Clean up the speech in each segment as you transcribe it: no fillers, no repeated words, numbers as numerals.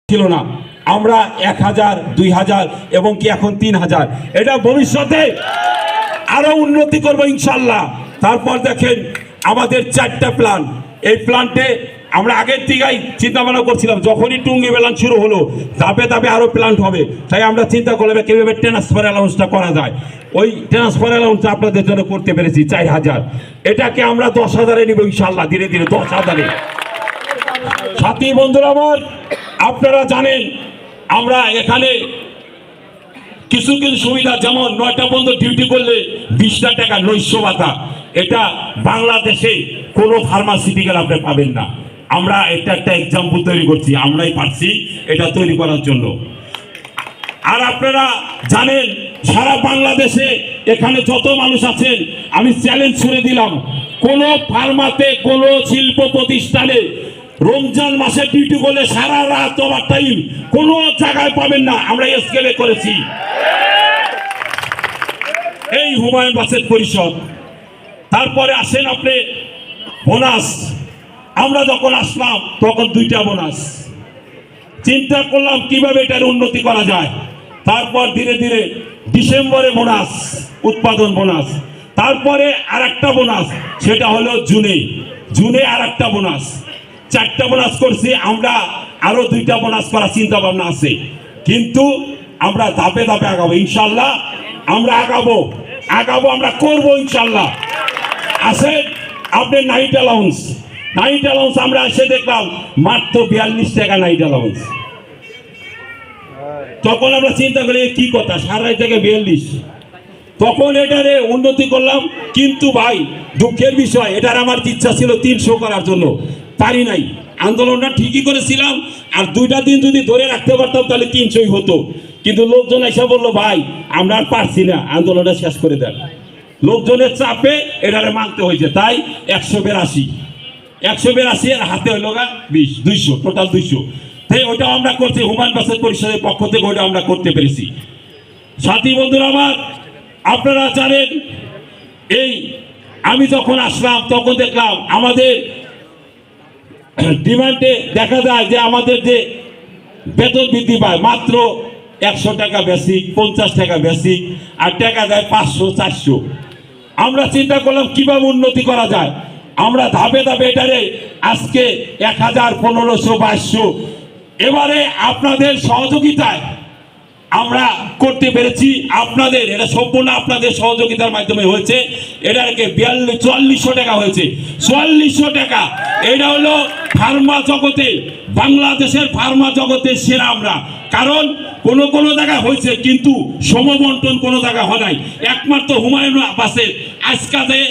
ছিল না, আমরা 1000, 2000 এবং কি এখন 3000, এটা ভবিষ্যতে আরো উন্নতি করব ইনশাল্লাহ। তারপর দেখেন আমাদের 4টা প্ল্যান, এই প্ল্যান্টে আমরা আগের থেকেই চিন্তা ভাবনা করছিলাম, যখনই টুঙ্গি প্ল্যান্ট শুরু হলো ধাপে ধাপে আরো প্ল্যান্ট হবে, তাই আমরা চিন্তা করলাম কিভাবে ট্রান্সফার অ্যালাউন্সটা করা যায়। ওই ট্রান্সফার অ্যালাউন্সটা আপনাদের জন্য করতে পেরেছি 4000, এটাকে আমরা 10,000-এ নিব ইনশাল্লাহ, ধীরে ধীরে 10,000-এ। সাথী বন্ধুরা আমার, আপনারা জানেন আমরা এখানে কিছু কিছু সুবিধা, যেমন 9টা পর্যন্ত ডিউটি করলে 20টা টাকা নৈশ ভাতা, এটা বাংলাদেশে কোনো ফার্মাসিউটিক্যাল আপনি পাবেন না। আমরা একটা এক্সাম্পল তৈরি করছি, আমরাই পারছি এটা তৈরি করার জন্য। আর আপনারা জানেন সারা বাংলাদেশে এখানে যত মানুষ আছেন, আমি চ্যালেঞ্জ ছুড়ে দিলাম, কোন ফার্মাতে কোন শিল্প প্রতিষ্ঠানে রমজান মাসে ডিউটি করলে সারা রাত ওভার টাইম কোনো জায়গায় পাবেন না। আমরা স্কেলে করেছি এই হুমায়ুন বাসের পরিষদ। তারপরে আসেন আপনি বোনাস, আমরা যখন আসলাম তখন 2টা বোনাস, চিন্তা করলাম কিভাবে এটার উন্নতি করা যায়। তারপর ধীরে ধীরে ডিসেম্বরে বোনাস, উৎপাদন বোনাস, তারপরে আরেকটা বোনাস, সেটা হলো জুনে আরেকটা বোনাস, 4টা বোনাস করছি। আমরা আরো 2টা বোনাস করার চিন্তা ভাবনা আছে, কিন্তু আমরা ধাপে ধাপে আগাবো ইনশাল্লাহ। আমরা আগাবো আমরা করবো ইনশাল্লাহ। আসেন আপনি নাইট অ্যালাউন্স আমরা এসে দেখলাম মাত্র 42 টাকা নাইট অ্যালাউন্স। তখন আমরা চিন্তা করি কি কথা, সারা থেকে 42, তখন এটারে উন্নতি করলাম। কিন্তু ভাই দুঃখের বিষয়, এটার আমার ইচ্ছা ছিল 300 করার জন্য, পারি নাই। আন্দোলনটা ঠিকই করেছিলাম, আর 2টা দিন যদি ধরে রাখতে পারতাম তাহলে 300ই হতো। কিন্তু লোকজন এসে বললো ভাই আমরা আর পারছি না, আন্দোলনটা শেষ করে দেন। লোকজনের চাপে এটারে মানতে হয়েছে, তাই 182 আর হাতে হইল 200, টোটাল 200। তাই ওইটা আমরা করছি, হুমায়ুন বাসের পরিষদের পক্ষ থেকে ওইটা আমরা করতে পেরেছি। সাথী বন্ধুরা আমার, আপনারা জানেন এই আমি যখন আসলাম তখন দেখলাম আমাদের ডিমান্ডে দেখা যায় যে আমাদের যে বেতন বৃদ্ধি পায় মাত্র 100 টাকা বেসিক, 50 টাকা বেসিক, আর টাকা দেয় 500, 400। আমরা চিন্তা করলাম কিভাবে উন্নতি করা যায়। আমরা ধাপে ধাপে এটারে আজকে 1000, 1500, 2200 এবারে আপনাদের সহযোগিতায় আমরা করতে পেরেছি। আপনাদের এটা সম্পূর্ণ আপনাদের সহযোগিতার মাধ্যমে হয়েছে। এটাকে 4400 টাকা হয়েছে, 4400 টাকা। এটা হলো ফার্মা জগতে, বাংলাদেশের ফার্মা জগতের সেরা আমরা। কারণ কোন জায়গায় হয়েছে কিন্তু সমবন্টন কোনো জায়গায় হয় নাই। একমাত্র হুমায়ুন বাসের আজকালে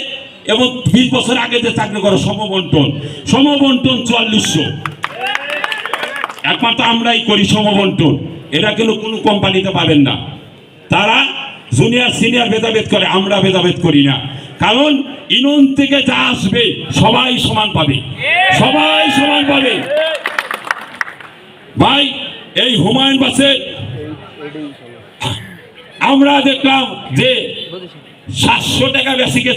এবং 20 বছর আগে যে চাকরি করে সমবন্টন 4400, একমাত্র আমরাই করি সমবন্টন। এটা কিন্তু কোনো কোম্পানিতে পাবেন না। তারা জুনিয়র সিনিয়র ভেদাভেদ করে, আমরা ভেদাভেদ করি না। কারণ ইউনিয়ন থেকে যা আসবে সবাই সমান পাবে, সবাই সমান পাবে। ভাই এই হুমায়ুন বাসে আমরা দেখলাম যে 700 টাকা বেসিকে